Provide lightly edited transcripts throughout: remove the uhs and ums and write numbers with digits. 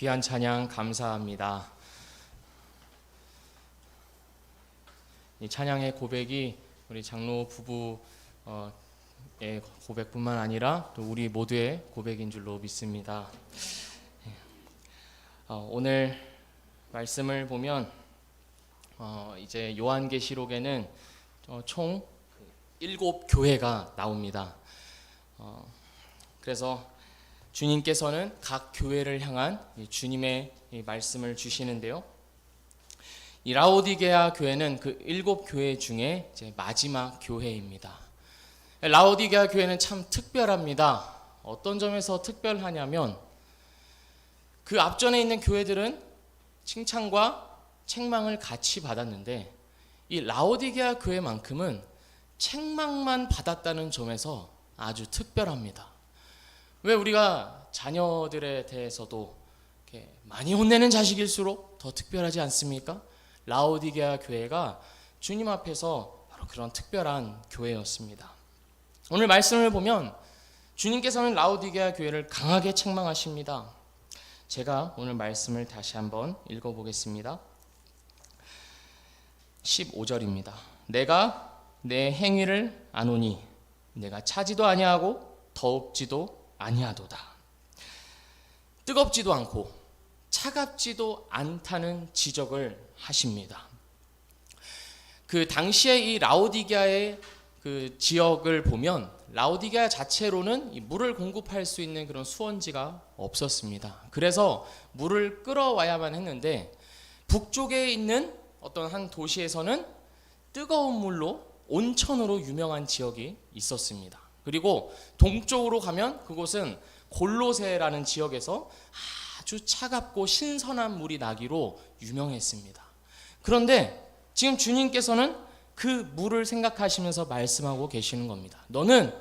귀한 찬양 감사합니다. 이 찬양의 고백이 우리 장로 부부의 고백뿐만 아니라 또 우리 모두의 고백인 줄로 믿습니다. 오늘 말씀을 보면 이제 요한계시록에는 총 7교회가 나옵니다. 그래서 주님께서는 각 교회를 향한 주님의 말씀을 주시는데요. 이 라오디게아 교회는 그 7교회 중에 이제 마지막 교회입니다. 라오디게아 교회는 참 특별합니다. 어떤 점에서 특별하냐면 그 앞전에 있는 교회들은 칭찬과 책망을 같이 받았는데 이 라오디게아 교회만큼은 책망만 받았다는 점에서 아주 특별합니다. 왜 우리가 자녀들에 대해서도 이렇게 많이 혼내는 자식일수록 더 특별하지 않습니까? 라오디게아 교회가 주님 앞에서 바로 그런 특별한 교회였습니다. 오늘 말씀을 보면 주님께서는 라오디게아 교회를 강하게 책망하십니다. 제가 오늘 말씀을 다시 한번 읽어보겠습니다. 15절입니다. 내가 내 행위를 아노니 내가 차지도 아니하고 더웁지도 아니하도다. 뜨겁지도 않고 차갑지도 않다는 지적을 하십니다. 그 당시에 이 라오디게아의 그 지역을 보면 라오디게아 자체로는 이 물을 공급할 수 있는 그런 수원지가 없었습니다. 그래서 물을 끌어와야만 했는데 북쪽에 있는 어떤 한 도시에서는 뜨거운 물로 온천으로 유명한 지역이 있었습니다. 그리고 동쪽으로 가면 그곳은 골로세라는 지역에서 아주 차갑고 신선한 물이 나기로 유명했습니다. 그런데 지금 주님께서는 그 물을 생각하시면서 말씀하고 계시는 겁니다. 너는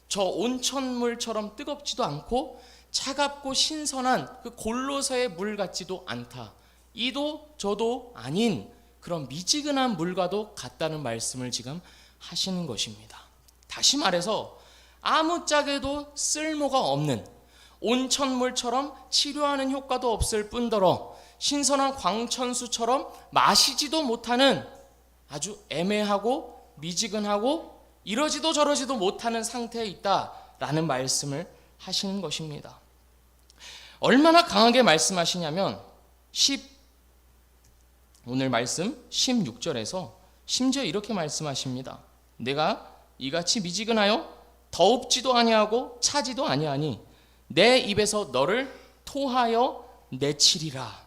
저 온천물처럼 뜨겁지도 않고 차갑고 신선한 그 골로새의 물 같지도 않다. 이도 저도 아닌 그런 미지근한 물과도 같다는 말씀을 지금 하시는 것입니다. 다시 말해서 아무짝에도 쓸모가 없는 온천물처럼 치료하는 효과도 없을 뿐더러 신선한 광천수처럼 마시지도 못하는 아주 애매하고 미지근하고 이러지도 저러지도 못하는 상태에 있다라는 말씀을 하시는 것입니다. 얼마나 강하게 말씀하시냐면 오늘 말씀 16절에서 심지어 이렇게 말씀하십니다. 내가 이같이 미지근하여 더웁지도 아니하고 차지도 아니하니 내 입에서 너를 토하여 내치리라.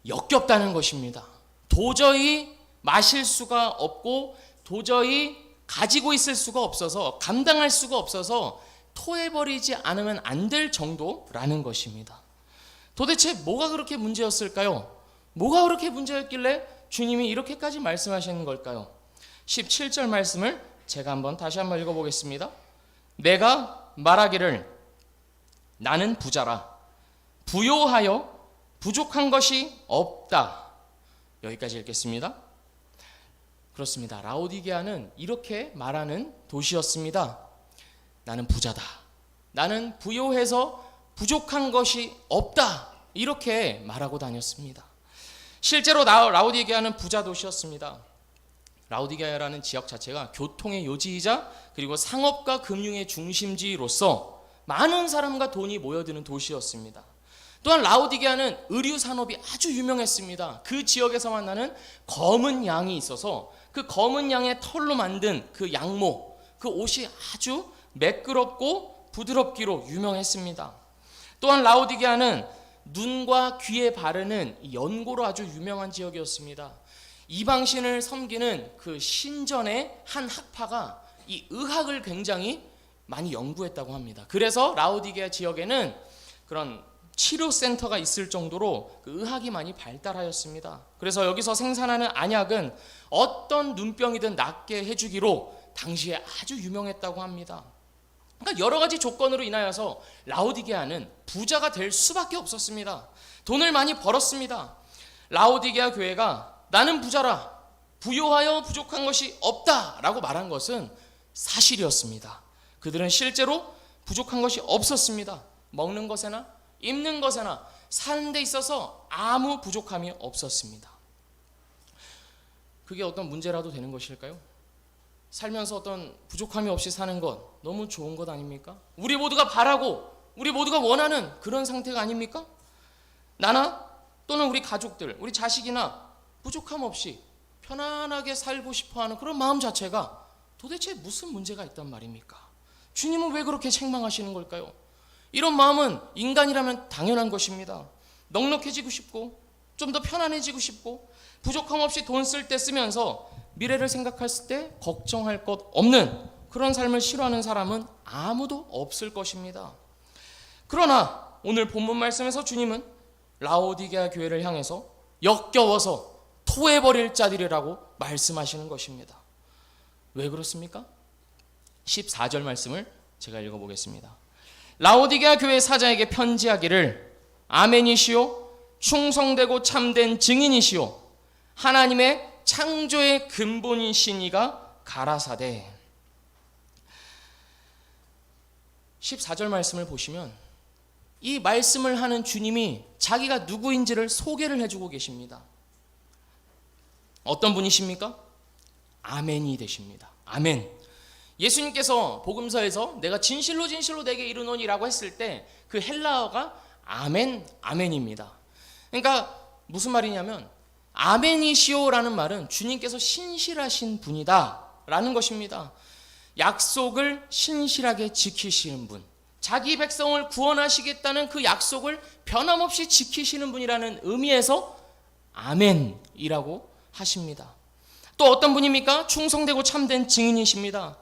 역겹다는 것입니다. 도저히 마실 수가 없고 도저히 가지고 있을 수가 없어서 감당할 수가 없어서 토해버리지 않으면 안 될 정도라는 것입니다. 도대체 뭐가 그렇게 문제였을까요? 뭐가 그렇게 문제였길래 주님이 이렇게까지 말씀하시는 걸까요? 17절 말씀을 제가 다시 한번 읽어보겠습니다. 내가 말하기를 나는 부자라 부요하여 부족한 것이 없다. 여기까지 읽겠습니다. 그렇습니다. 라오디게아는 이렇게 말하는 도시였습니다. 나는 부자다. 나는 부요해서 부족한 것이 없다. 이렇게 말하고 다녔습니다. 실제로 라오디게아는 부자 도시였습니다. 라오디게아라는 지역 자체가 교통의 요지이자 그리고 상업과 금융의 중심지로서 많은 사람과 돈이 모여드는 도시였습니다. 또한 라오디게아는 의류 산업이 아주 유명했습니다. 그 지역에서만 나는 검은 양이 있어서 그 검은 양의 털로 만든 그 양모, 그 옷이 아주 매끄럽고 부드럽기로 유명했습니다. 또한 라오디게아는 눈과 귀에 바르는 연고로 아주 유명한 지역이었습니다. 이방신을 섬기는 그 신전의 한 학파가 이 의학을 굉장히 많이 연구했다고 합니다. 그래서 라오디게아 지역에는 그런 치료센터가 있을 정도로 그 의학이 많이 발달하였습니다. 그래서 여기서 생산하는 안약은 어떤 눈병이든 낫게 해주기로 당시에 아주 유명했다고 합니다. 그러니까 여러 가지 조건으로 인하여서 라오디게아는 부자가 될 수밖에 없었습니다. 돈을 많이 벌었습니다. 라오디게아 교회가 나는 부자라 부요하여 부족한 것이 없다라고 말한 것은 사실이었습니다. 그들은 실제로 부족한 것이 없었습니다. 먹는 것에나 입는 것에나 사는 데 있어서 아무 부족함이 없었습니다. 그게 어떤 문제라도 되는 것일까요? 살면서 어떤 부족함이 없이 사는 것 너무 좋은 것 아닙니까? 우리 모두가 바라고 우리 모두가 원하는 그런 상태가 아닙니까? 나나 또는 우리 가족들, 우리 자식이나 부족함 없이 편안하게 살고 싶어하는 그런 마음 자체가 도대체 무슨 문제가 있단 말입니까? 주님은 왜 그렇게 책망하시는 걸까요? 이런 마음은 인간이라면 당연한 것입니다. 넉넉해지고 싶고 좀 더 편안해지고 싶고 부족함 없이 돈 쓸 때 쓰면서 미래를 생각했을 때 걱정할 것 없는 그런 삶을 싫어하는 사람은 아무도 없을 것입니다. 그러나 오늘 본문 말씀에서 주님은 라오디게아 교회를 향해서 역겨워서 토해버릴 자들이라고 말씀하시는 것입니다. 왜 그렇습니까? 14절 말씀을 제가 읽어보겠습니다. 라오디게아 교회 사자에게 편지하기를 아멘이시오 충성되고 참된 증인이시오 하나님의 창조의 근본이신 이가 가라사대. 14절 말씀을 보시면 이 말씀을 하는 주님이 자기가 누구인지를 소개를 해주고 계십니다. 어떤 분이십니까? 아멘이 되십니다. 아멘. 예수님께서 복음서에서 내가 진실로 진실로 내게 이르노니라고 했을 때 그 헬라어가 아멘, 아멘입니다. 그러니까 무슨 말이냐면 아멘이시오라는 말은 주님께서 신실하신 분이다 라는 것입니다. 약속을 신실하게 지키시는 분, 자기 백성을 구원하시겠다는 그 약속을 변함없이 지키시는 분이라는 의미에서 아멘이라고 하십니다. 또 어떤 분입니까? 충성되고 참된 증인이십니다.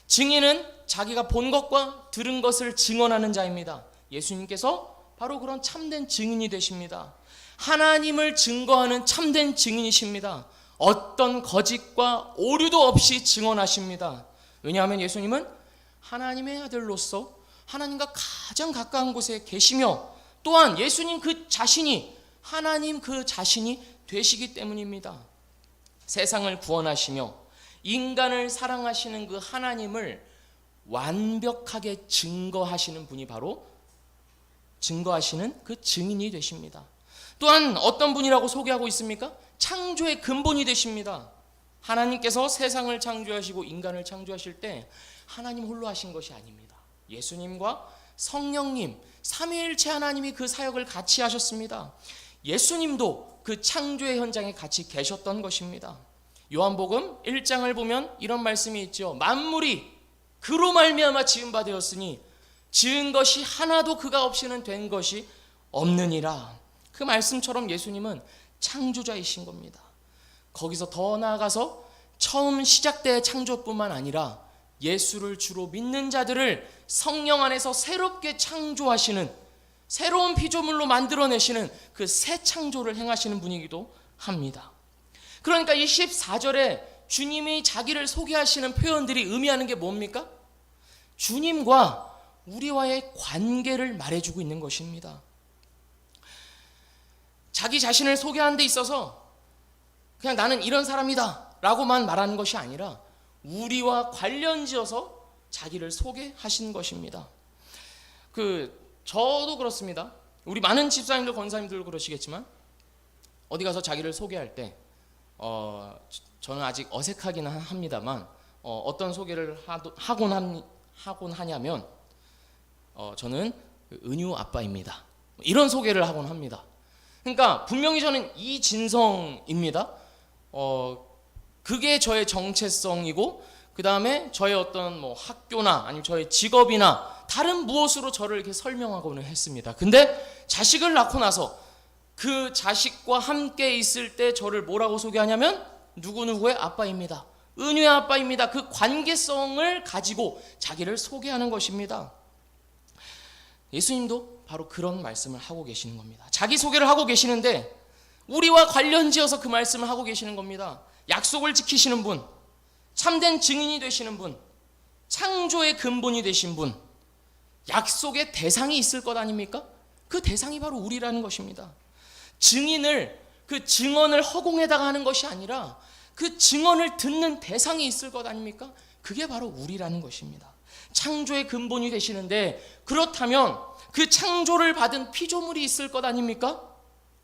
증인은 자기가 본 것과 들은 것을 증언하는 자입니다. 예수님께서 바로 그런 참된 증인이 되십니다. 하나님을 증거하는 참된 증인이십니다. 어떤 거짓과 오류도 없이 증언하십니다. 왜냐하면 예수님은 하나님의 아들로서 하나님과 가장 가까운 곳에 계시며 또한 예수님 그 자신이 하나님 그 자신이 되시기 때문입니다. 세상을 구원하시며 인간을 사랑하시는 그 하나님을 완벽하게 증거하시는 분이 바로 증거하시는 그 증인이 되십니다. 또한 어떤 분이라고 소개하고 있습니까? 창조의 근본이 되십니다. 하나님께서 세상을 창조하시고 인간을 창조하실 때 하나님 홀로 하신 것이 아닙니다. 예수님과 성령님, 삼위일체 하나님이 그 사역을 같이 하셨습니다. 예수님도 그 창조의 현장에 같이 계셨던 것입니다. 요한복음 1장을 보면 이런 말씀이 있죠. 만물이 그로 말미암아 지은 바 되었으니 지은 것이 하나도 그가 없이는 된 것이 없느니라. 그 말씀처럼 예수님은 창조자이신 겁니다. 거기서 더 나아가서 처음 시작된 창조뿐만 아니라 예수를 주로 믿는 자들을 성령 안에서 새롭게 창조하시는, 새로운 피조물로 만들어내시는 그 새 창조를 행하시는 분이기도 합니다. 그러니까 이 14절에 주님이 자기를 소개하시는 표현들이 의미하는 게 뭡니까? 주님과 우리와의 관계를 말해주고 있는 것입니다. 자기 자신을 소개하는 데 있어서 그냥 나는 이런 사람이다 라고만 말하는 것이 아니라 우리와 관련지어서 자기를 소개하신 것입니다. 저도 그렇습니다. 우리 많은 집사님들, 권사님들 그러시겠지만 어디 가서 자기를 소개할 때 저는 아직 어색하기는 합니다만 어떤 소개를 하곤 하냐면 저는 은유 아빠입니다. 이런 소개를 하곤 합니다. 그러니까 분명히 저는 이진성입니다. 그게 저의 정체성이고 그 다음에 저의 어떤 학교나 아니면 저의 직업이나 다른 무엇으로 저를 이렇게 설명하고는 했습니다. 근데 자식을 낳고 나서 그 자식과 함께 있을 때 저를 뭐라고 소개하냐면 누구누구의 아빠입니다. 은유의 아빠입니다. 그 관계성을 가지고 자기를 소개하는 것입니다. 예수님도 바로 그런 말씀을 하고 계시는 겁니다. 자기 소개를 하고 계시는데 우리와 관련지어서 그 말씀을 하고 계시는 겁니다. 약속을 지키시는 분, 참된 증인이 되시는 분, 창조의 근본이 되신 분, 약속의 대상이 있을 것 아닙니까? 그 대상이 바로 우리라는 것입니다. 그 증언을 허공에다가 하는 것이 아니라 그 증언을 듣는 대상이 있을 것 아닙니까? 그게 바로 우리라는 것입니다. 창조의 근본이 되시는데, 그렇다면 그 창조를 받은 피조물이 있을 것 아닙니까?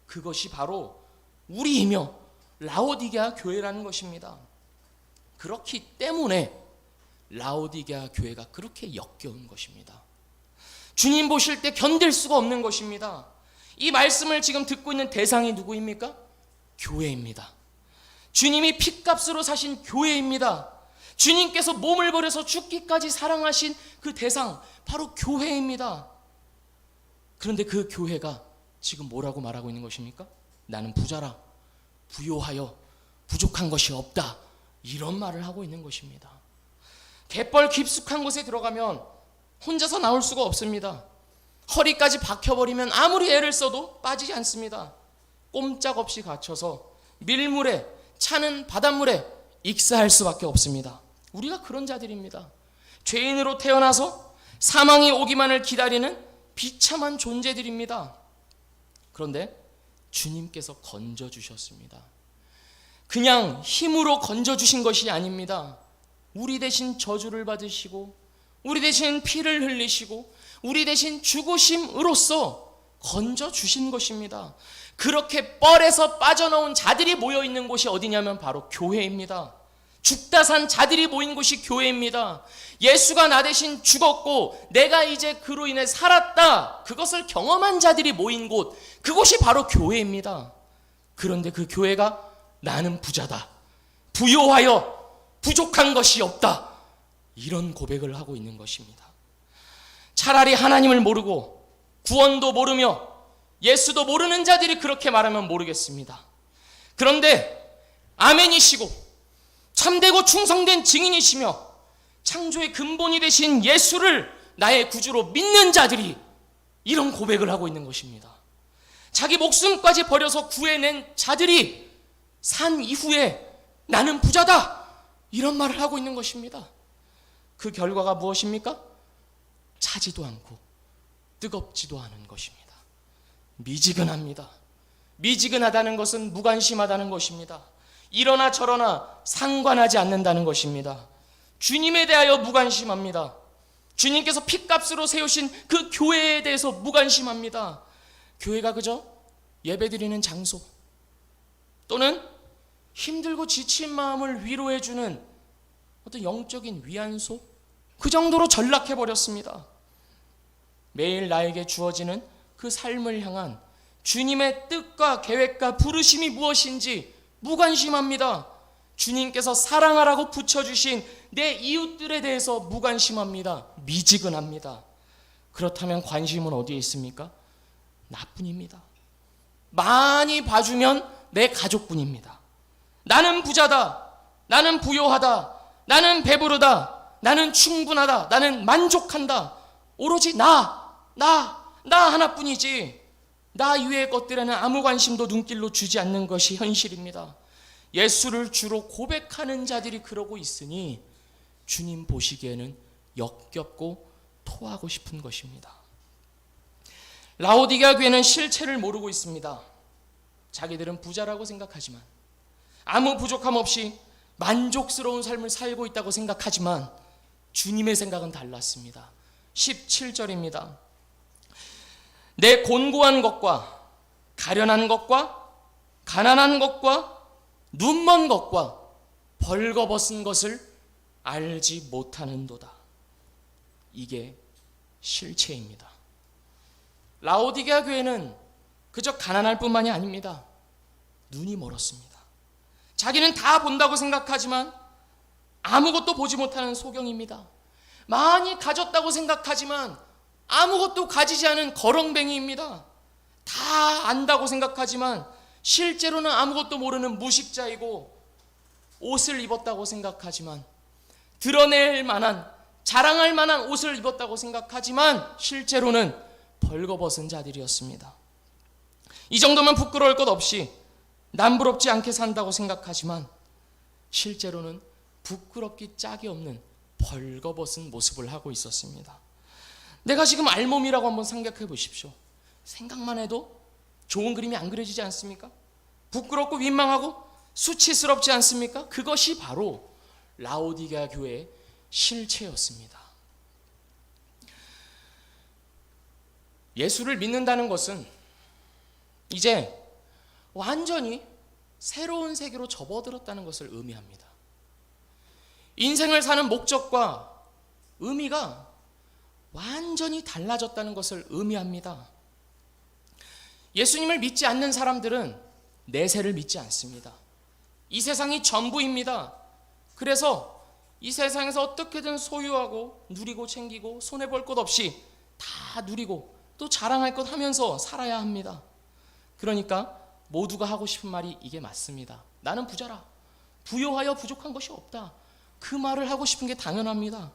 그것이 바로 우리이며 라오디게아 교회라는 것입니다. 그렇기 때문에 라오디게아 교회가 그렇게 역겨운 것입니다. 주님 보실 때 견딜 수가 없는 것입니다. 이 말씀을 지금 듣고 있는 대상이 누구입니까? 교회입니다. 주님이 핏값으로 사신 교회입니다. 주님께서 몸을 버려서 죽기까지 사랑하신 그 대상, 바로 교회입니다. 그런데 그 교회가 지금 뭐라고 말하고 있는 것입니까? 나는 부자라, 부요하여 부족한 것이 없다, 이런 말을 하고 있는 것입니다. 갯벌 깊숙한 곳에 들어가면 혼자서 나올 수가 없습니다. 허리까지 박혀버리면 아무리 애를 써도 빠지지 않습니다. 꼼짝없이 갇혀서 밀물에, 차는 바닷물에 익사할 수밖에 없습니다. 우리가 그런 자들입니다. 죄인으로 태어나서 사망이 오기만을 기다리는 비참한 존재들입니다. 그런데 주님께서 건져주셨습니다. 그냥 힘으로 건져주신 것이 아닙니다. 우리 대신 저주를 받으시고, 우리 대신 피를 흘리시고, 우리 대신 죽으심으로써 건져주신 것입니다. 그렇게 뻘에서 빠져나온 자들이 모여있는 곳이 어디냐면 바로 교회입니다. 죽다 산 자들이 모인 곳이 교회입니다. 예수가 나 대신 죽었고 내가 이제 그로 인해 살았다, 그것을 경험한 자들이 모인 곳, 그곳이 바로 교회입니다. 그런데 그 교회가 나는 부자다, 부요하여 부족한 것이 없다, 이런 고백을 하고 있는 것입니다. 차라리 하나님을 모르고 구원도 모르며 예수도 모르는 자들이 그렇게 말하면 모르겠습니다. 그런데 아멘이시고 참되고 충성된 증인이시며 창조의 근본이 되신 예수를 나의 구주로 믿는 자들이 이런 고백을 하고 있는 것입니다. 자기 목숨까지 버려서 구해낸 자들이 산 이후에 나는 부자다, 이런 말을 하고 있는 것입니다. 그 결과가 무엇입니까? 차지도 않고 뜨겁지도 않은 것입니다. 미지근합니다. 미지근하다는 것은 무관심하다는 것입니다. 이러나 저러나 상관하지 않는다는 것입니다. 주님에 대하여 무관심합니다. 주님께서 핏값으로 세우신 그 교회에 대해서 무관심합니다. 교회가 그저 예배드리는 장소, 또는 힘들고 지친 마음을 위로해주는 어떤 영적인 위안소, 그 정도로 전락해버렸습니다. 매일 나에게 주어지는 그 삶을 향한 주님의 뜻과 계획과 부르심이 무엇인지 무관심합니다. 주님께서 사랑하라고 붙여주신 내 이웃들에 대해서 무관심합니다. 미지근합니다. 그렇다면 관심은 어디에 있습니까? 나뿐입니다. 많이 봐주면 내 가족뿐입니다. 나는 부자다, 나는 부요하다, 나는 배부르다, 나는 충분하다, 나는 만족한다, 오로지 나 하나뿐이지 나 이외의 것들에는 아무 관심도 눈길로 주지 않는 것이 현실입니다. 예수를 주로 고백하는 자들이 그러고 있으니 주님 보시기에는 역겹고 토하고 싶은 것입니다. 라오디게아 교회는 실체를 모르고 있습니다. 자기들은 부자라고 생각하지만, 아무 부족함 없이 만족스러운 삶을 살고 있다고 생각하지만 주님의 생각은 달랐습니다. 17절입니다. 내 곤고한 것과 가련한 것과 가난한 것과 눈먼 것과 벌거벗은 것을 알지 못하는도다. 이게 실체입니다. 라오디게아 교회는 그저 가난할 뿐만이 아닙니다. 눈이 멀었습니다. 자기는 다 본다고 생각하지만 아무것도 보지 못하는 소경입니다. 많이 가졌다고 생각하지만 아무것도 가지지 않은 거렁뱅이입니다. 다 안다고 생각하지만 실제로는 아무것도 모르는 무식자이고, 옷을 입었다고 생각하지만, 드러낼 만한, 자랑할 만한 옷을 입었다고 생각하지만 실제로는 벌거벗은 자들이었습니다. 이 정도면 부끄러울 것 없이 남부럽지 않게 산다고 생각하지만 실제로는 부끄럽기 짝이 없는 벌거벗은 모습을 하고 있었습니다. 내가 지금 알몸이라고 한번 생각해 보십시오. 생각만 해도 좋은 그림이 안 그려지지 않습니까? 부끄럽고 민망하고 수치스럽지 않습니까? 그것이 바로 라오디게아 교회의 실체였습니다. 예수를 믿는다는 것은 이제 완전히 새로운 세계로 접어들었다는 것을 의미합니다. 인생을 사는 목적과 의미가 완전히 달라졌다는 것을 의미합니다. 예수님을 믿지 않는 사람들은 내세를 믿지 않습니다. 이 세상이 전부입니다. 그래서 이 세상에서 어떻게든 소유하고 누리고 챙기고 손해볼 것 없이 다 누리고 또 자랑할 것 하면서 살아야 합니다. 그러니까 모두가 하고 싶은 말이 이게 맞습니다. 나는 부자라. 부요하여 부족한 것이 없다. 그 말을 하고 싶은 게 당연합니다.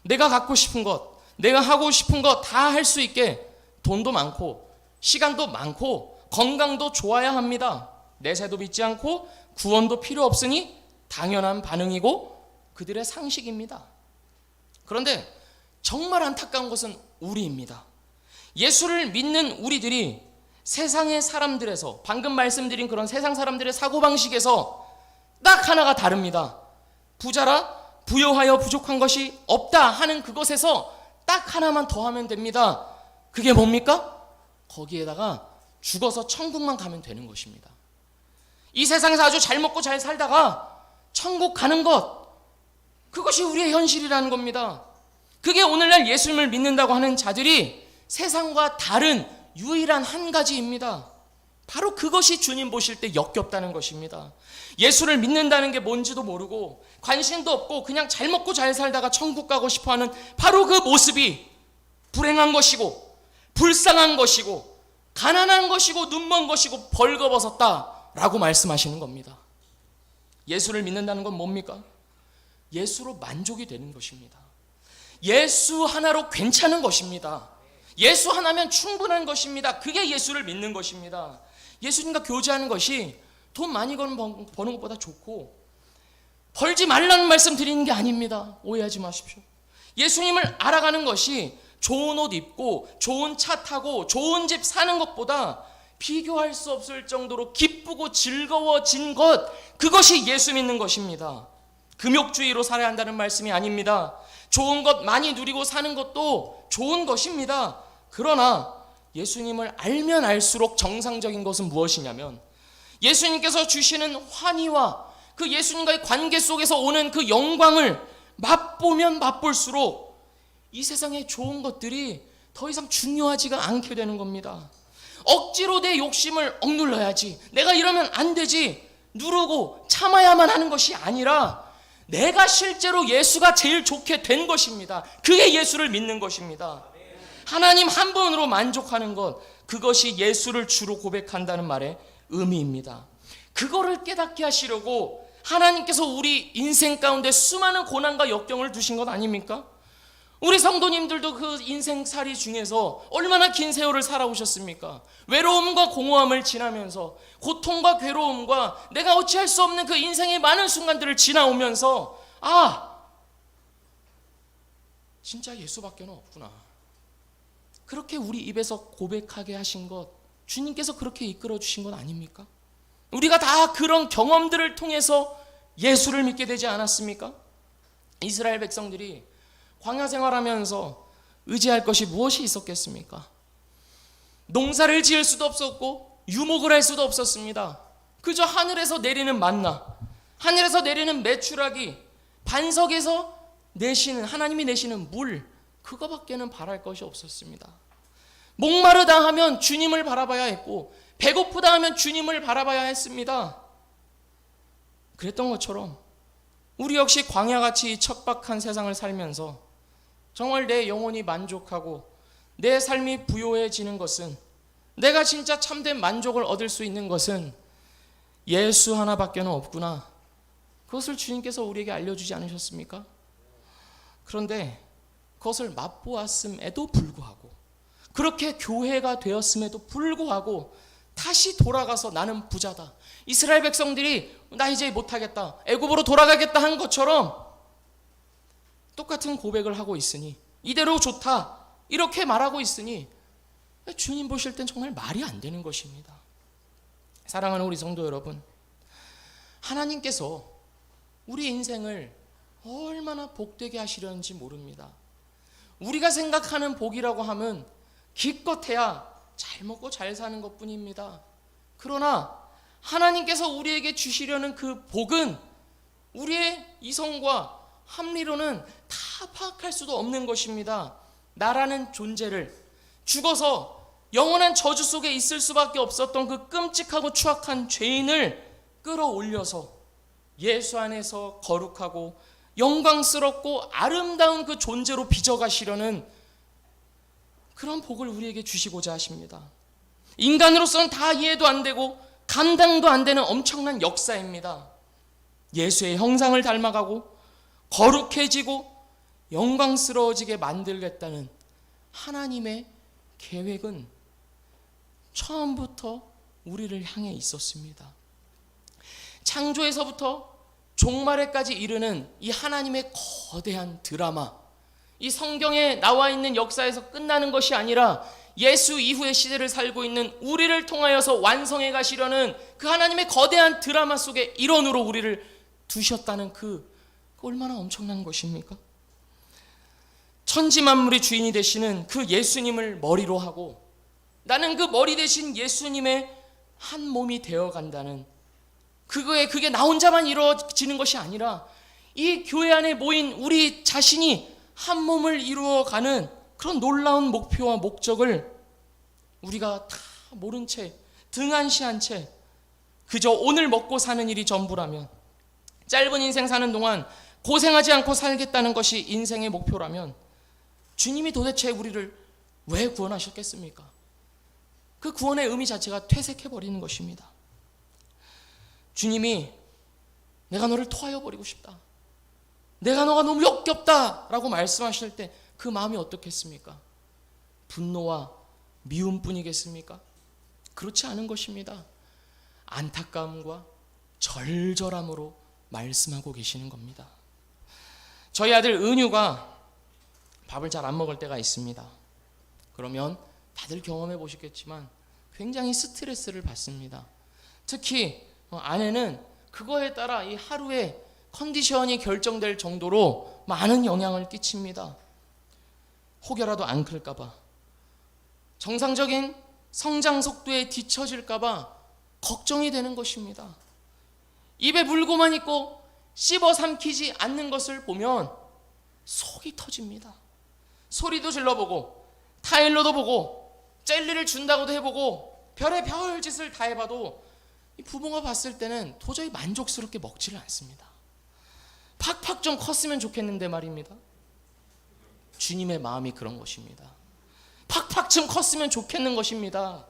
내가 갖고 싶은 것, 내가 하고 싶은 것 다 할 수 있게 돈도 많고 시간도 많고 건강도 좋아야 합니다. 내세도 믿지 않고 구원도 필요 없으니 당연한 반응이고 그들의 상식입니다. 그런데 정말 안타까운 것은 우리입니다. 예수를 믿는 우리들이 세상의 사람들에서, 방금 말씀드린 그런 세상 사람들의 사고방식에서 딱 하나가 다릅니다. 부자라 부요하여 부족한 것이 없다 하는 그것에서 딱 하나만 더 하면 됩니다. 그게 뭡니까? 거기에다가 죽어서 천국만 가면 되는 것입니다. 이 세상에서 아주 잘 먹고 잘 살다가 천국 가는 것, 그것이 우리의 현실이라는 겁니다. 그게 오늘날 예수님을 믿는다고 하는 자들이 세상과 다른 유일한 한 가지입니다. 바로 그것이 주님 보실 때 역겹다는 것입니다. 예수를 믿는다는 게 뭔지도 모르고 관심도 없고 그냥 잘 먹고 잘 살다가 천국 가고 싶어하는 바로 그 모습이 불행한 것이고 불쌍한 것이고 가난한 것이고 눈먼 것이고 벌거벗었다라고 말씀하시는 겁니다. 예수를 믿는다는 건 뭡니까? 예수로 만족이 되는 것입니다. 예수 하나로 괜찮은 것입니다. 예수 하나면 충분한 것입니다. 그게 예수를 믿는 것입니다. 예수님과 교제하는 것이 돈 많이 버는 것보다 좋고 벌지 말라는 말씀 드리는 게 아닙니다. 오해하지 마십시오. 예수님을 알아가는 것이 좋은 옷 입고 좋은 차 타고 좋은 집 사는 것보다 비교할 수 없을 정도로 기쁘고 즐거워진 것, 그것이 예수 믿는 것입니다. 금욕주의로 살아야 한다는 말씀이 아닙니다. 좋은 것 많이 누리고 사는 것도 좋은 것입니다. 그러나 예수님을 알면 알수록 정상적인 것은 무엇이냐면 예수님께서 주시는 환희와 그 예수님과의 관계 속에서 오는 그 영광을 맛보면 맛볼수록 이 세상의 좋은 것들이 더 이상 중요하지가 않게 되는 겁니다. 억지로 내 욕심을 억눌러야지, 내가 이러면 안 되지, 누르고 참아야만 하는 것이 아니라 내가 실제로 예수가 제일 좋게 된 것입니다. 그게 예수를 믿는 것입니다. 하나님 한 분으로 만족하는 것, 그것이 예수를 주로 고백한다는 말의 의미입니다. 그거를 깨닫게 하시려고 하나님께서 우리 인생 가운데 수많은 고난과 역경을 두신 것 아닙니까? 우리 성도님들도 그 인생살이 중에서 얼마나 긴 세월을 살아오셨습니까? 외로움과 공허함을 지나면서 고통과 괴로움과 내가 어찌할 수 없는 그 인생의 많은 순간들을 지나오면서 진짜 예수밖에 없구나, 그렇게 우리 입에서 고백하게 하신 것, 주님께서 그렇게 이끌어 주신 것 아닙니까? 우리가 다 그런 경험들을 통해서 예수를 믿게 되지 않았습니까? 이스라엘 백성들이 광야 생활하면서 의지할 것이 무엇이 있었겠습니까? 농사를 지을 수도 없었고 유목을 할 수도 없었습니다. 그저 하늘에서 내리는 만나, 하늘에서 내리는 메추라기, 반석에서 내시는, 하나님이 내시는 물, 그거밖에는 바랄 것이 없었습니다. 목마르다 하면 주님을 바라봐야 했고 배고프다 하면 주님을 바라봐야 했습니다. 그랬던 것처럼 우리 역시 광야같이 척박한 세상을 살면서 정말 내 영혼이 만족하고 내 삶이 부요해지는 것은, 내가 진짜 참된 만족을 얻을 수 있는 것은 예수 하나밖에 없구나, 그것을 주님께서 우리에게 알려주지 않으셨습니까? 그런데 그것을 맛보았음에도 불구하고, 그렇게 교회가 되었음에도 불구하고 다시 돌아가서 나는 부자다, 이스라엘 백성들이 나 이제 못하겠다, 애굽으로 돌아가겠다 한 것처럼 똑같은 고백을 하고 있으니, 이대로 좋다 이렇게 말하고 있으니 주님 보실 땐 정말 말이 안 되는 것입니다. 사랑하는 우리 성도 여러분, 하나님께서 우리 인생을 얼마나 복되게 하시려는지 모릅니다. 우리가 생각하는 복이라고 하면 기껏해야 잘 먹고 잘 사는 것뿐입니다. 그러나 하나님께서 우리에게 주시려는 그 복은 우리의 이성과 합리로는 다 파악할 수도 없는 것입니다. 나라는 존재를 죽어서 영원한 저주 속에 있을 수밖에 없었던 그 끔찍하고 추악한 죄인을 끌어올려서 예수 안에서 거룩하고 영광스럽고 아름다운 그 존재로 빚어가시려는 그런 복을 우리에게 주시고자 하십니다. 인간으로서는 다 이해도 안 되고 감당도 안 되는 엄청난 역사입니다. 예수의 형상을 닮아가고 거룩해지고 영광스러워지게 만들겠다는 하나님의 계획은 처음부터 우리를 향해 있었습니다. 창조에서부터 종말에까지 이르는 이 하나님의 거대한 드라마, 이 성경에 나와 있는 역사에서 끝나는 것이 아니라 예수 이후의 시대를 살고 있는 우리를 통하여서 완성해 가시려는 그 하나님의 거대한 드라마 속에 일원으로 우리를 두셨다는 그 얼마나 엄청난 것입니까? 천지만물의 주인이 되시는 그 예수님을 머리로 하고 나는 그 머리 대신 예수님의 한 몸이 되어간다는 그게 나 혼자만 이루어지는 것이 아니라 이 교회 안에 모인 우리 자신이 한 몸을 이루어가는 그런 놀라운 목표와 목적을 우리가 다 모른 채 등한시한 채 그저 오늘 먹고 사는 일이 전부라면, 짧은 인생 사는 동안 고생하지 않고 살겠다는 것이 인생의 목표라면 주님이 도대체 우리를 왜 구원하셨겠습니까? 그 구원의 의미 자체가 퇴색해버리는 것입니다. 주님이 내가 너를 토하여 버리고 싶다, 내가 너가 너무 역겹다 라고 말씀하실 때 그 마음이 어떻겠습니까? 분노와 미움뿐이겠습니까? 그렇지 않은 것입니다. 안타까움과 절절함으로 말씀하고 계시는 겁니다. 저희 아들 은유가 밥을 잘 안 먹을 때가 있습니다. 그러면 다들 경험해 보시겠지만 굉장히 스트레스를 받습니다. 특히 아내는 그거에 따라 이 하루의 컨디션이 결정될 정도로 많은 영향을 끼칩니다. 혹여라도 안 클까봐, 정상적인 성장 속도에 뒤처질까봐 걱정이 되는 것입니다. 입에 물고만 있고 씹어 삼키지 않는 것을 보면 속이 터집니다. 소리도 질러보고 타일러도 보고 젤리를 준다고도 해보고 별의 별 짓을 다 해봐도 이 부모가 봤을 때는 도저히 만족스럽게 먹지를 않습니다. 팍팍 좀 컸으면 좋겠는데 말입니다. 주님의 마음이 그런 것입니다. 팍팍 좀 컸으면 좋겠는 것입니다.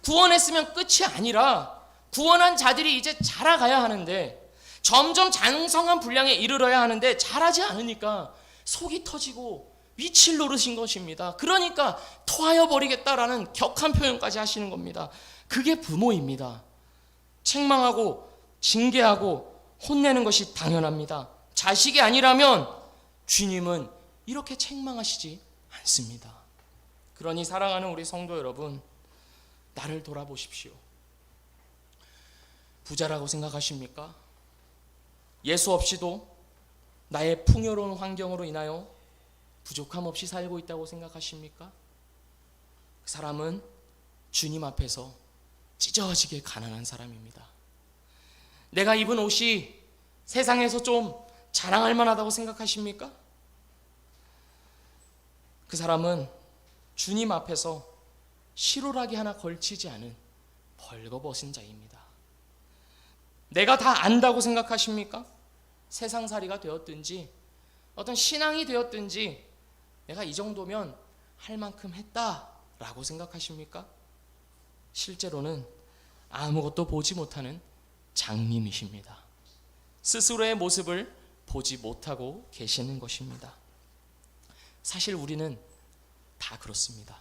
구원했으면 끝이 아니라 구원한 자들이 이제 자라가야 하는데, 점점 장성한 분량에 이르러야 하는데 자라지 않으니까 속이 터지고 위칠 노릇인 것입니다. 그러니까 토하여 버리겠다라는 격한 표현까지 하시는 겁니다. 그게 부모입니다. 책망하고 징계하고 혼내는 것이 당연합니다. 자식이 아니라면 주님은 이렇게 책망하시지 않습니다. 그러니 사랑하는 우리 성도 여러분, 나를 돌아보십시오. 부자라고 생각하십니까? 예수 없이도 나의 풍요로운 환경으로 인하여 부족함 없이 살고 있다고 생각하십니까? 그 사람은 주님 앞에서 찢어지게 가난한 사람입니다. 내가 입은 옷이 세상에서 좀 자랑할 만하다고 생각하십니까? 그 사람은 주님 앞에서 실오라기 하나 걸치지 않은 벌거벗은 자입니다. 내가 다 안다고 생각하십니까? 세상살이가 되었든지 어떤 신앙이 되었든지 내가 이 정도면 할 만큼 했다라고 생각하십니까? 실제로는 아무것도 보지 못하는 장님이십니다. 스스로의 모습을 보지 못하고 계시는 것입니다. 사실 우리는 다 그렇습니다.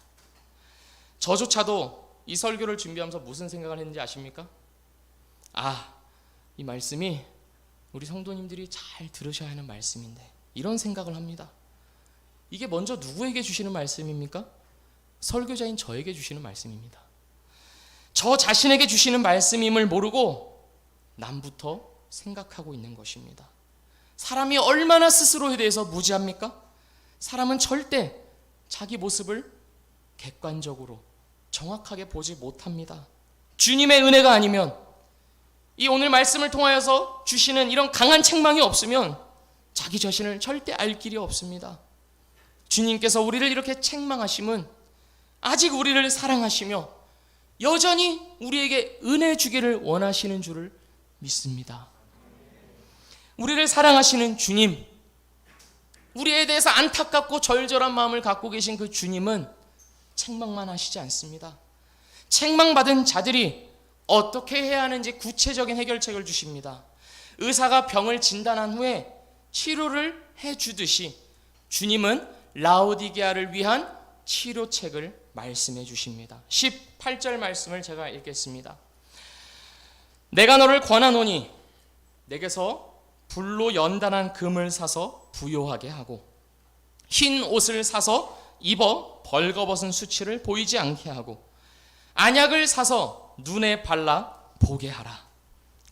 저조차도 이 설교를 준비하면서 무슨 생각을 했는지 아십니까? 이 말씀이 우리 성도님들이 잘 들으셔야 하는 말씀인데, 이런 생각을 합니다. 이게 먼저 누구에게 주시는 말씀입니까? 설교자인 저에게 주시는 말씀입니다. 저 자신에게 주시는 말씀임을 모르고 남부터 생각하고 있는 것입니다. 사람이 얼마나 스스로에 대해서 무지합니까? 사람은 절대 자기 모습을 객관적으로 정확하게 보지 못합니다. 주님의 은혜가 아니면, 이 오늘 말씀을 통하여서 주시는 이런 강한 책망이 없으면 자기 자신을 절대 알 길이 없습니다. 주님께서 우리를 이렇게 책망하심은 아직 우리를 사랑하시며 여전히 우리에게 은혜 주기를 원하시는 줄을 믿습니다. 우리를 사랑하시는 주님, 우리에 대해서 안타깝고 절절한 마음을 갖고 계신 그 주님은 책망만 하시지 않습니다. 책망받은 자들이 어떻게 해야 하는지 구체적인 해결책을 주십니다. 의사가 병을 진단한 후에 치료를 해주듯이 주님은 라오디게아를 위한 치료책을 말씀해 주십니다. 18절 말씀을 제가 읽겠습니다. 내가 너를 권하노니 내게서 불로 연단한 금을 사서 부요하게 하고 흰 옷을 사서 입어 벌거벗은 수치를 보이지 않게 하고 안약을 사서 눈에 발라 보게 하라.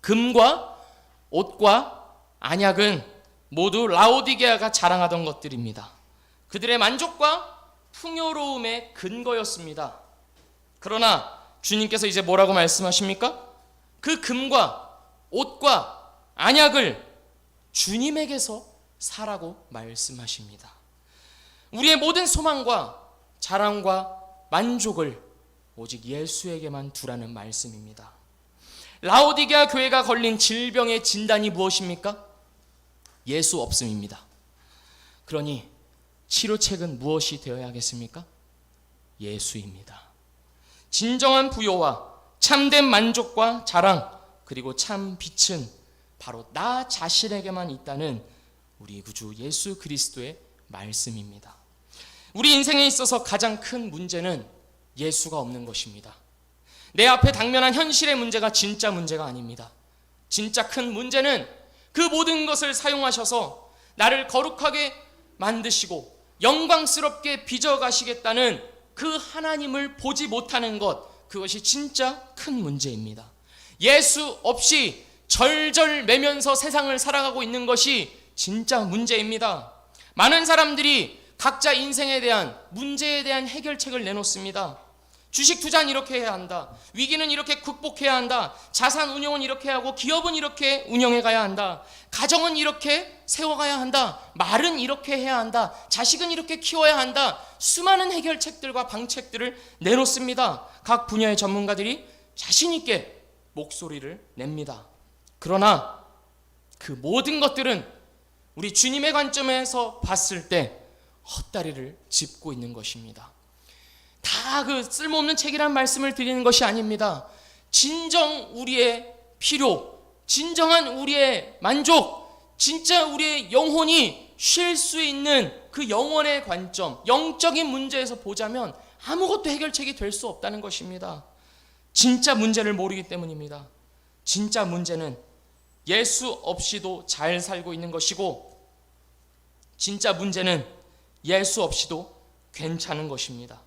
금과 옷과 안약은 모두 라오디게아가 자랑하던 것들입니다. 그들의 만족과 풍요로움의 근거였습니다. 그러나 주님께서 이제 뭐라고 말씀하십니까? 그 금과 옷과 안약을 주님에게서 사라고 말씀하십니다. 우리의 모든 소망과 자랑과 만족을 오직 예수에게만 두라는 말씀입니다. 라오디게아 교회가 걸린 질병의 진단이 무엇입니까? 예수 없음입니다. 그러니 치료책은 무엇이 되어야 하겠습니까? 예수입니다. 진정한 부요와 참된 만족과 자랑, 그리고 참 빛은 바로 나 자신에게만 있다는 우리 구주 예수 그리스도의 말씀입니다. 우리 인생에 있어서 가장 큰 문제는 예수가 없는 것입니다. 내 앞에 당면한 현실의 문제가 진짜 문제가 아닙니다. 진짜 큰 문제는 그 모든 것을 사용하셔서 나를 거룩하게 만드시고 영광스럽게 빚어가시겠다는 그 하나님을 보지 못하는 것, 그것이 진짜 큰 문제입니다. 예수 없이 절절매면서 세상을 살아가고 있는 것이 진짜 문제입니다. 많은 사람들이 각자 인생에 대한 문제에 대한 해결책을 내놓습니다. 주식 투자는 이렇게 해야 한다. 위기는 이렇게 극복해야 한다. 자산 운용은 이렇게 하고 기업은 이렇게 운영해 가야 한다. 가정은 이렇게 세워가야 한다. 말은 이렇게 해야 한다. 자식은 이렇게 키워야 한다. 수많은 해결책들과 방책들을 내놓습니다. 각 분야의 전문가들이 자신 있게 목소리를 냅니다. 그러나 그 모든 것들은 우리 주님의 관점에서 봤을 때 헛다리를 짚고 있는 것입니다. 다 그 쓸모없는 책이란 말씀을 드리는 것이 아닙니다. 진정 우리의 필요, 진정한 우리의 만족, 진짜 우리의 영혼이 쉴 수 있는 그 영혼의 관점, 영적인 문제에서 보자면 아무것도 해결책이 될 수 없다는 것입니다. 진짜 문제를 모르기 때문입니다. 진짜 문제는 예수 없이도 잘 살고 있는 것이고, 진짜 문제는 예수 없이도 괜찮은 것입니다.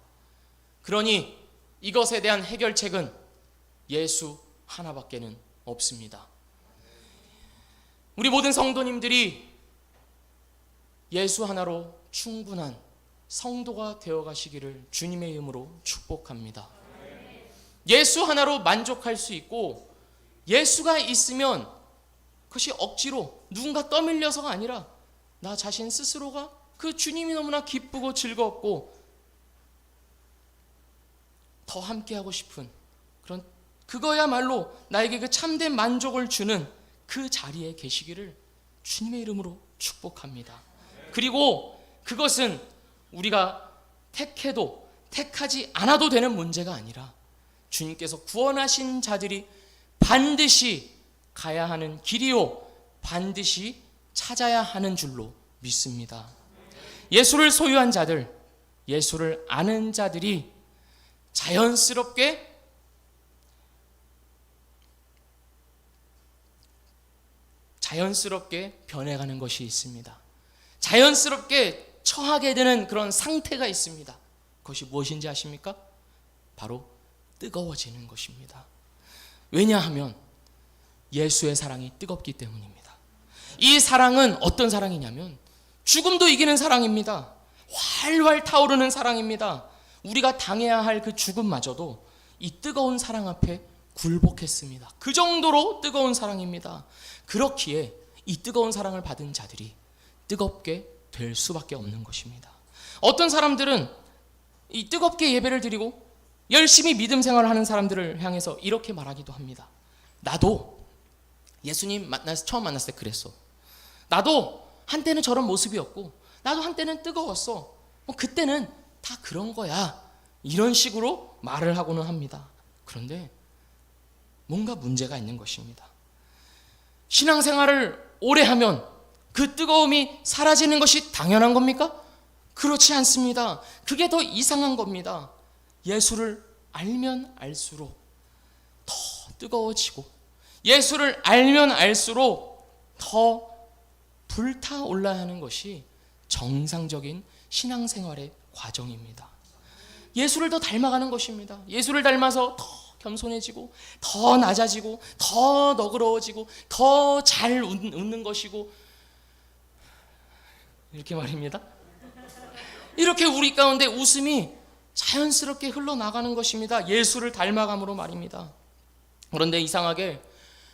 그러니 이것에 대한 해결책은 예수 하나밖에는 없습니다. 우리 모든 성도님들이 예수 하나로 충분한 성도가 되어 가시기를 주님의 이름으로 축복합니다. 예수 하나로 만족할 수 있고, 예수가 있으면 그것이 억지로 누군가 떠밀려서가 아니라 나 자신 스스로가 그 주님이 너무나 기쁘고 즐겁고 더 함께하고 싶은 그런, 그거야말로 나에게 그 참된 만족을 주는 그 자리에 계시기를 주님의 이름으로 축복합니다. 그리고 그것은 우리가 택해도 택하지 않아도 되는 문제가 아니라 주님께서 구원하신 자들이 반드시 가야 하는 길이요, 반드시 찾아야 하는 줄로 믿습니다. 예수를 소유한 자들, 예수를 아는 자들이 자연스럽게 변해가는 것이 있습니다. 자연스럽게 처하게 되는 그런 상태가 있습니다. 그것이 무엇인지 아십니까? 바로 뜨거워지는 것입니다. 왜냐하면 예수의 사랑이 뜨겁기 때문입니다. 이 사랑은 어떤 사랑이냐면 죽음도 이기는 사랑입니다. 활활 타오르는 사랑입니다. 우리가 당해야 할 그 죽음마저도 이 뜨거운 사랑 앞에 굴복했습니다. 그 정도로 뜨거운 사랑입니다. 그렇기에 이 뜨거운 사랑을 받은 자들이 뜨겁게 될 수밖에 없는 것입니다. 어떤 사람들은 이 뜨겁게 예배를 드리고 열심히 믿음 생활을 하는 사람들을 향해서 이렇게 말하기도 합니다. 나도 예수님 처음 만났을 때 그랬어. 나도 한때는 저런 모습이었고 나도 한때는 뜨거웠어. 그때는 다 그런 거야. 이런 식으로 말을 하고는 합니다. 그런데 뭔가 문제가 있는 것입니다. 신앙생활을 오래 하면 그 뜨거움이 사라지는 것이 당연한 겁니까? 그렇지 않습니다. 그게 더 이상한 겁니다. 예수를 알면 알수록 더 뜨거워지고 예수를 알면 알수록 더 불타올라야 하는 것이 정상적인 신앙생활의 과정입니다. 예수를 더 닮아가는 것입니다. 예수를 닮아서 더 겸손해지고 더 낮아지고 더 너그러워지고 더 잘 웃는 것이고 이렇게 말입니다. 이렇게 우리 가운데 웃음이 자연스럽게 흘러나가는 것입니다. 예수를 닮아감으로 말입니다. 그런데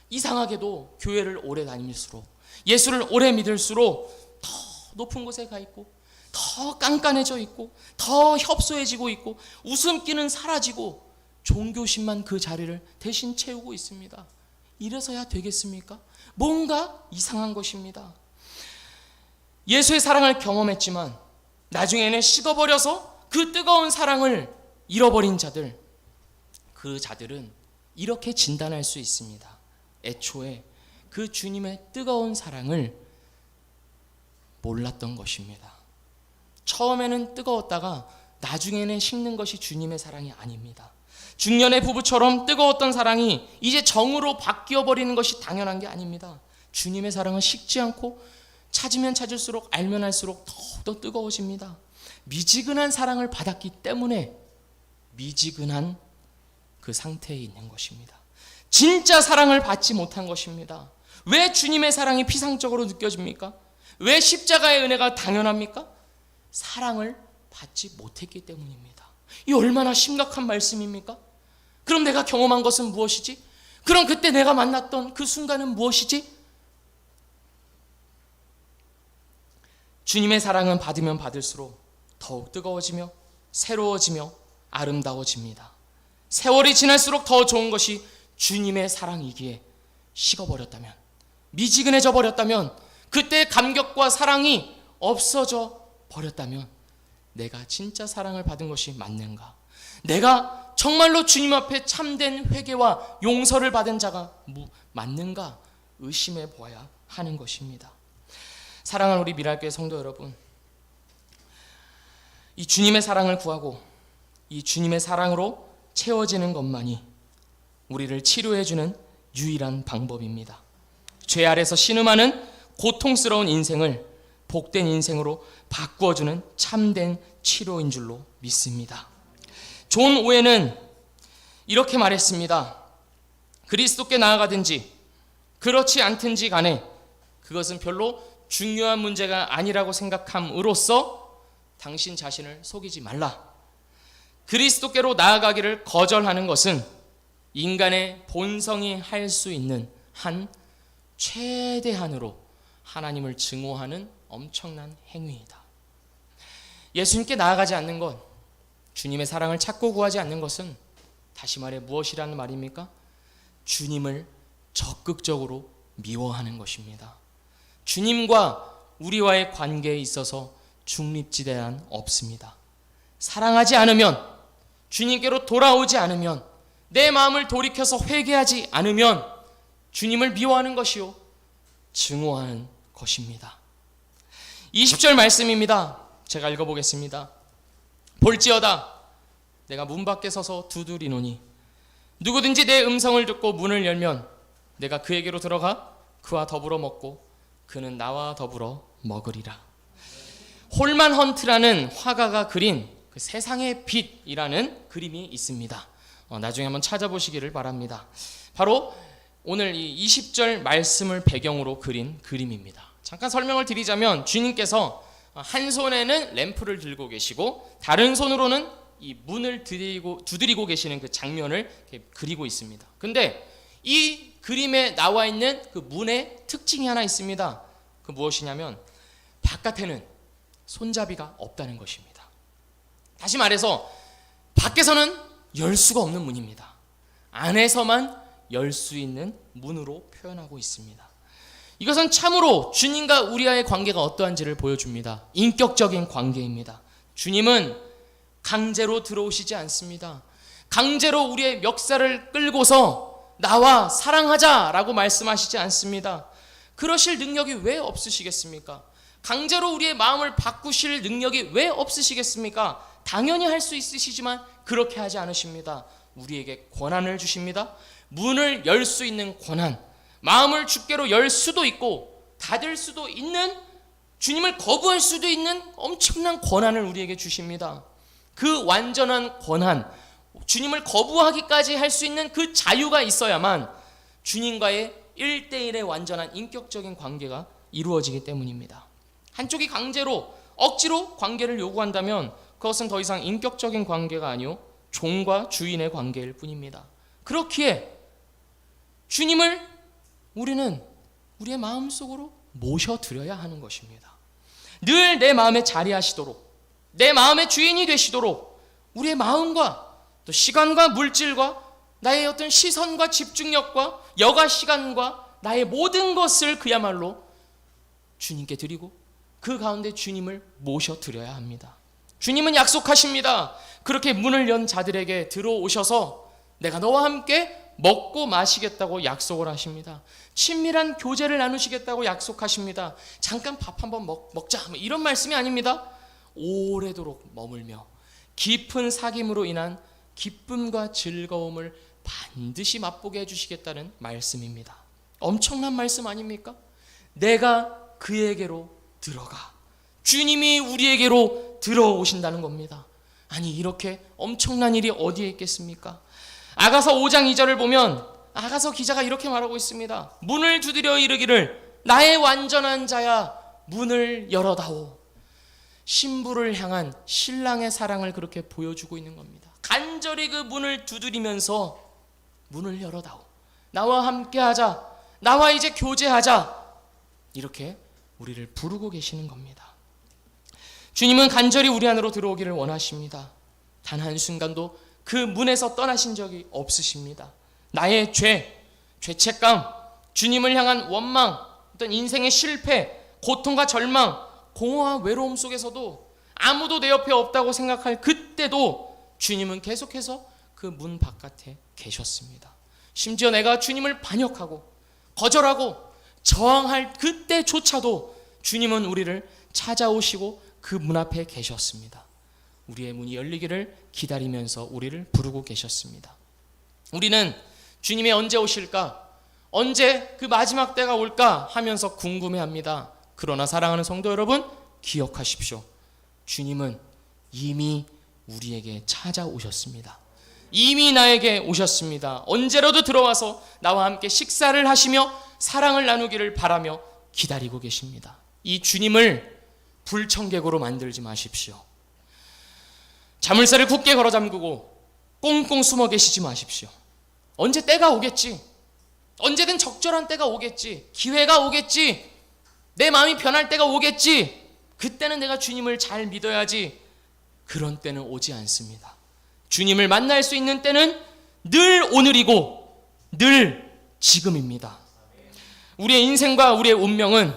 이상하게도 교회를 오래 다닐수록 예수를 오래 믿을수록 더 높은 곳에 가 있고 더 깐깐해져 있고 더 협소해지고 있고 웃음기는 사라지고 종교심만 그 자리를 대신 채우고 있습니다. 이래서야 되겠습니까? 뭔가 이상한 것입니다. 예수의 사랑을 경험했지만 나중에는 식어버려서 그 뜨거운 사랑을 잃어버린 자들, 그 자들은 이렇게 진단할 수 있습니다. 애초에 그 주님의 뜨거운 사랑을 몰랐던 것입니다. 처음에는 뜨거웠다가 나중에는 식는 것이 주님의 사랑이 아닙니다. 중년의 부부처럼 뜨거웠던 사랑이 이제 정으로 바뀌어버리는 것이 당연한 게 아닙니다. 주님의 사랑은 식지 않고 찾으면 찾을수록 알면 알수록 더욱더 뜨거워집니다. 미지근한 사랑을 받았기 때문에 미지근한 그 상태에 있는 것입니다. 진짜 사랑을 받지 못한 것입니다. 왜 주님의 사랑이 피상적으로 느껴집니까? 왜 십자가의 은혜가 당연합니까? 사랑을 받지 못했기 때문입니다. 이 얼마나 심각한 말씀입니까? 그럼 내가 경험한 것은 무엇이지? 그럼 그때 내가 만났던 그 순간은 무엇이지? 주님의 사랑은 받으면 받을수록 더욱 뜨거워지며 새로워지며 아름다워집니다. 세월이 지날수록 더 좋은 것이 주님의 사랑이기에 식어버렸다면, 미지근해져 버렸다면, 그때의 감격과 사랑이 없어져 버렸다면 내가 진짜 사랑을 받은 것이 맞는가? 내가 정말로 주님 앞에 참된 회개와 용서를 받은 자가 맞는가? 의심해 보아야 하는 것입니다. 사랑하는 우리 미랄교회 성도 여러분, 이 주님의 사랑을 구하고 이 주님의 사랑으로 채워지는 것만이 우리를 치료해주는 유일한 방법입니다. 죄 아래서 신음하는 고통스러운 인생을 복된 인생으로 바꾸어주는 참된 치료인 줄로 믿습니다. 존 오웬은 이렇게 말했습니다. 그리스도께 나아가든지 그렇지 않든지 간에 그것은 별로 중요한 문제가 아니라고 생각함으로써 당신 자신을 속이지 말라. 그리스도께로 나아가기를 거절하는 것은 인간의 본성이 할 수 있는 한 최대한으로 하나님을 증오하는 엄청난 행위이다. 예수님께 나아가지 않는 것, 주님의 사랑을 찾고 구하지 않는 것은 다시 말해 무엇이라는 말입니까? 주님을 적극적으로 미워하는 것입니다. 주님과 우리와의 관계에 있어서 중립지대란 없습니다. 사랑하지 않으면, 주님께로 돌아오지 않으면, 내 마음을 돌이켜서 회개하지 않으면 주님을 미워하는 것이요 증오하는 것입니다. 20절 말씀입니다. 제가 읽어보겠습니다. 볼지어다 내가 문 밖에 서서 두드리노니 누구든지 내 음성을 듣고 문을 열면 내가 그에게로 들어가 그와 더불어 먹고 그는 나와 더불어 먹으리라. 홀만 헌트라는 화가가 그린 그 세상의 빛이라는 그림이 있습니다. 나중에 한번 찾아보시기를 바랍니다. 바로 오늘 이 20절 말씀을 배경으로 그린 그림입니다. 잠깐 설명을 드리자면 주님께서 한 손에는 램프를 들고 계시고 다른 손으로는 이 문을 두드리고 계시는 그 장면을 이렇게 그리고 있습니다. 근데 이 그림에 나와 있는 그 문의 특징이 하나 있습니다. 그 무엇이냐면 바깥에는 손잡이가 없다는 것입니다. 다시 말해서 밖에서는 열 수가 없는 문입니다. 안에서만 열 수 있는 문으로 표현하고 있습니다. 이것은 참으로 주님과 우리와의 관계가 어떠한지를 보여줍니다. 인격적인 관계입니다. 주님은 강제로 들어오시지 않습니다. 강제로 우리의 멱살을 끌고서 나와 사랑하자라고 말씀하시지 않습니다. 그러실 능력이 왜 없으시겠습니까? 강제로 우리의 마음을 바꾸실 능력이 왜 없으시겠습니까? 당연히 할 수 있으시지만 그렇게 하지 않으십니다. 우리에게 권한을 주십니다. 문을 열 수 있는 권한, 마음을 주께로 열 수도 있고 닫을 수도 있는, 주님을 거부할 수도 있는 엄청난 권한을 우리에게 주십니다. 그 완전한 권한, 주님을 거부하기까지 할 수 있는 그 자유가 있어야만 주님과의 1대1의 완전한 인격적인 관계가 이루어지기 때문입니다. 한쪽이 강제로 억지로 관계를 요구한다면 그것은 더 이상 인격적인 관계가 아니요 종과 주인의 관계일 뿐입니다. 그렇기에 주님을 우리는 우리의 마음속으로 모셔드려야 하는 것입니다. 늘 내 마음에 자리하시도록, 내 마음의 주인이 되시도록 우리의 마음과 또 시간과 물질과 나의 어떤 시선과 집중력과 여가 시간과 나의 모든 것을 그야말로 주님께 드리고 그 가운데 주님을 모셔드려야 합니다. 주님은 약속하십니다. 그렇게 문을 연 자들에게 들어오셔서 내가 너와 함께 먹고 마시겠다고 약속을 하십니다. 친밀한 교제를 나누시겠다고 약속하십니다. 잠깐 밥 한번 먹자 이런 말씀이 아닙니다. 오래도록 머물며 깊은 사귐으로 인한 기쁨과 즐거움을 반드시 맛보게 해주시겠다는 말씀입니다. 엄청난 말씀 아닙니까? 내가 그에게로 들어가, 주님이 우리에게로 들어오신다는 겁니다. 아니 이렇게 엄청난 일이 어디에 있겠습니까? 아가서 5장 2절을 보면 아가서 기자가 이렇게 말하고 있습니다. 문을 두드려 이르기를 나의 완전한 자야 문을 열어다오. 신부를 향한 신랑의 사랑을 그렇게 보여주고 있는 겁니다. 간절히 그 문을 두드리면서 문을 열어다오. 나와 함께하자. 나와 이제 교제하자. 이렇게 우리를 부르고 계시는 겁니다. 주님은 간절히 우리 안으로 들어오기를 원하십니다. 단 한순간도 그 문에서 떠나신 적이 없으십니다. 나의 죄책감, 주님을 향한 원망, 어떤 인생의 실패, 고통과 절망, 공허와 외로움 속에서도 아무도 내 옆에 없다고 생각할 그때도 주님은 계속해서 그 문 바깥에 계셨습니다. 심지어 내가 주님을 반역하고 거절하고 저항할 그때조차도 주님은 우리를 찾아오시고 그 문 앞에 계셨습니다. 우리의 문이 열리기를 기다리면서 우리를 부르고 계셨습니다. 우리는 주님이 언제 오실까? 언제 그 마지막 때가 올까? 하면서 궁금해합니다. 그러나 사랑하는 성도 여러분, 기억하십시오. 주님은 이미 우리에게 찾아오셨습니다. 이미 나에게 오셨습니다. 언제라도 들어와서 나와 함께 식사를 하시며 사랑을 나누기를 바라며 기다리고 계십니다. 이 주님을 불청객으로 만들지 마십시오. 자물쇠를 굳게 걸어 잠그고 꽁꽁 숨어 계시지 마십시오. 언제 때가 오겠지. 언제든 적절한 때가 오겠지. 기회가 오겠지. 내 마음이 변할 때가 오겠지. 그때는 내가 주님을 잘 믿어야지. 그런 때는 오지 않습니다. 주님을 만날 수 있는 때는 늘 오늘이고 늘 지금입니다. 우리의 인생과 우리의 운명은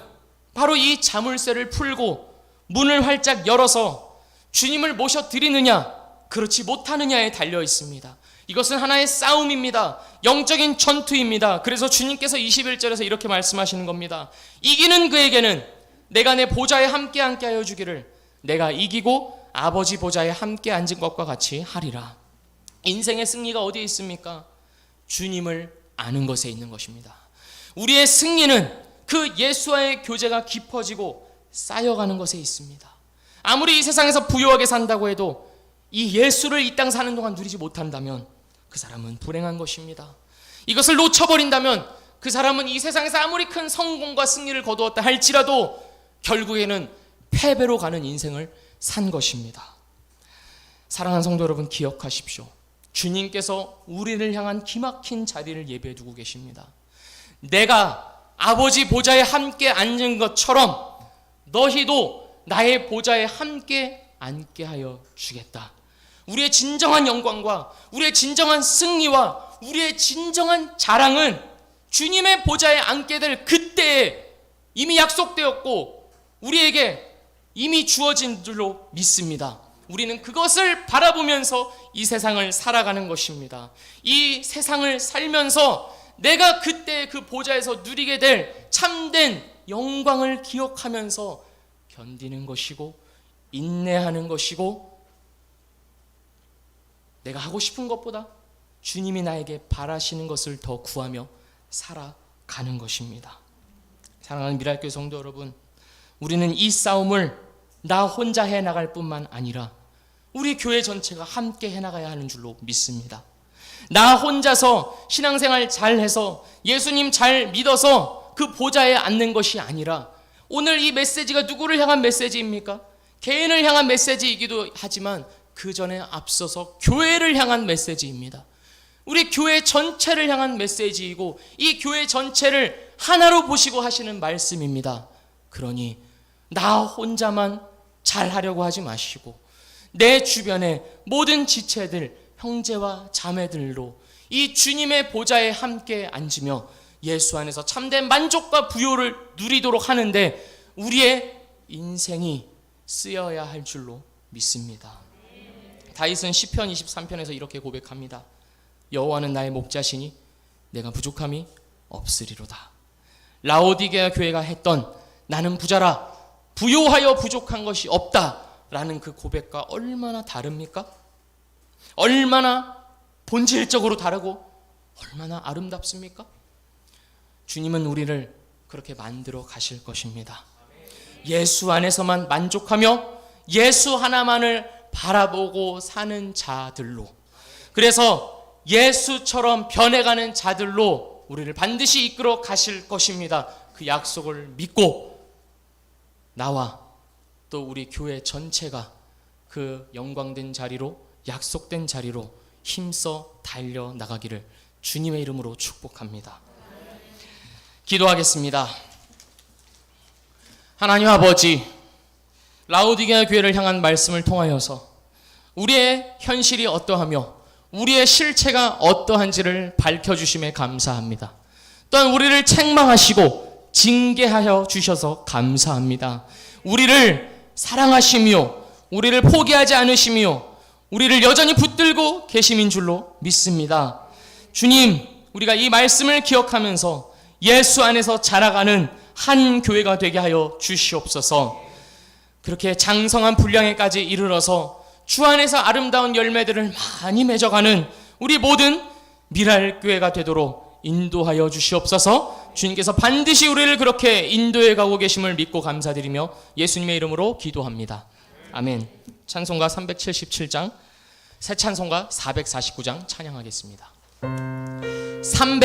바로 이 자물쇠를 풀고 문을 활짝 열어서 주님을 모셔드리느냐 그렇지 못하느냐에 달려 있습니다. 이것은 하나의 싸움입니다. 영적인 전투입니다. 그래서 주님께서 21절에서 이렇게 말씀하시는 겁니다. 이기는 그에게는 내가 내 보좌에 함께 하여 주기를 내가 이기고 아버지 보좌에 함께 앉은 것과 같이 하리라. 인생의 승리가 어디에 있습니까? 주님을 아는 것에 있는 것입니다. 우리의 승리는 그 예수와의 교제가 깊어지고 쌓여가는 것에 있습니다. 아무리 이 세상에서 부유하게 산다고 해도 이 예수를 이 땅 사는 동안 누리지 못한다면 그 사람은 불행한 것입니다. 이것을 놓쳐버린다면 그 사람은 이 세상에서 아무리 큰 성공과 승리를 거두었다 할지라도 결국에는 패배로 가는 인생을 산 것입니다. 사랑하는 성도 여러분, 기억하십시오. 주님께서 우리를 향한 기막힌 자리를 예배해 두고 계십니다. 내가 아버지 보좌에 함께 앉은 것처럼 너희도 나의 보좌에 함께 앉게 하여 주겠다. 우리의 진정한 영광과 우리의 진정한 승리와 우리의 진정한 자랑은 주님의 보좌에 앉게 될 그때에 이미 약속되었고 우리에게 이미 주어진 줄로 믿습니다. 우리는 그것을 바라보면서 이 세상을 살아가는 것입니다. 이 세상을 살면서 내가 그때 그 보좌에서 누리게 될 참된 영광을 기억하면서 견디는 것이고 인내하는 것이고 내가 하고 싶은 것보다 주님이 나에게 바라시는 것을 더 구하며 살아가는 것입니다. 사랑하는 미랄교회 성도 여러분, 우리는 이 싸움을 나 혼자 해나갈 뿐만 아니라 우리 교회 전체가 함께 해나가야 하는 줄로 믿습니다. 나 혼자서 신앙생활 잘해서 예수님 잘 믿어서 그 보좌에 앉는 것이 아니라 오늘 이 메시지가 누구를 향한 메시지입니까? 개인을 향한 메시지이기도 하지만 그 전에 앞서서 교회를 향한 메시지입니다. 우리 교회 전체를 향한 메시지이고 이 교회 전체를 하나로 보시고 하시는 말씀입니다. 그러니 나 혼자만 잘하려고 하지 마시고 내 주변의 모든 지체들, 형제와 자매들로 이 주님의 보좌에 함께 앉으며 예수 안에서 참된 만족과 부요를 누리도록 하는데 우리의 인생이 쓰여야 할 줄로 믿습니다. 다윗은 시편 23편에서 이렇게 고백합니다. 여호와는 나의 목자시니 내가 부족함이 없으리로다. 라오디게아 교회가 했던 나는 부자라 부요하여 부족한 것이 없다라는 그 고백과 얼마나 다릅니까? 얼마나 본질적으로 다르고 얼마나 아름답습니까? 주님은 우리를 그렇게 만들어 가실 것입니다. 예수 안에서만 만족하며 예수 하나만을 바라보고 사는 자들로, 그래서 예수처럼 변해가는 자들로 우리를 반드시 이끌어 가실 것입니다. 그 약속을 믿고 나와 또 우리 교회 전체가 그 영광된 자리로, 약속된 자리로 힘써 달려나가기를 주님의 이름으로 축복합니다. 기도하겠습니다. 하나님 아버지, 라오디게아 교회를 향한 말씀을 통하여서 우리의 현실이 어떠하며 우리의 실체가 어떠한지를 밝혀주심에 감사합니다. 또한 우리를 책망하시고 징계하여 주셔서 감사합니다. 우리를 사랑하시며 우리를 포기하지 않으시며 우리를 여전히 붙들고 계심인 줄로 믿습니다. 주님, 우리가 이 말씀을 기억하면서 예수 안에서 자라가는 한 교회가 되게 하여 주시옵소서. 그렇게 장성한 분량에까지 이르러서 주 안에서 아름다운 열매들을 많이 맺어가는 우리 모든 미랄교회가 되도록 인도하여 주시옵소서. 주님께서 반드시 우리를 그렇게 인도해 가고 계심을 믿고 감사드리며 예수님의 이름으로 기도합니다. 아멘. 찬송가 377장, 새 찬송가 449장 찬양하겠습니다.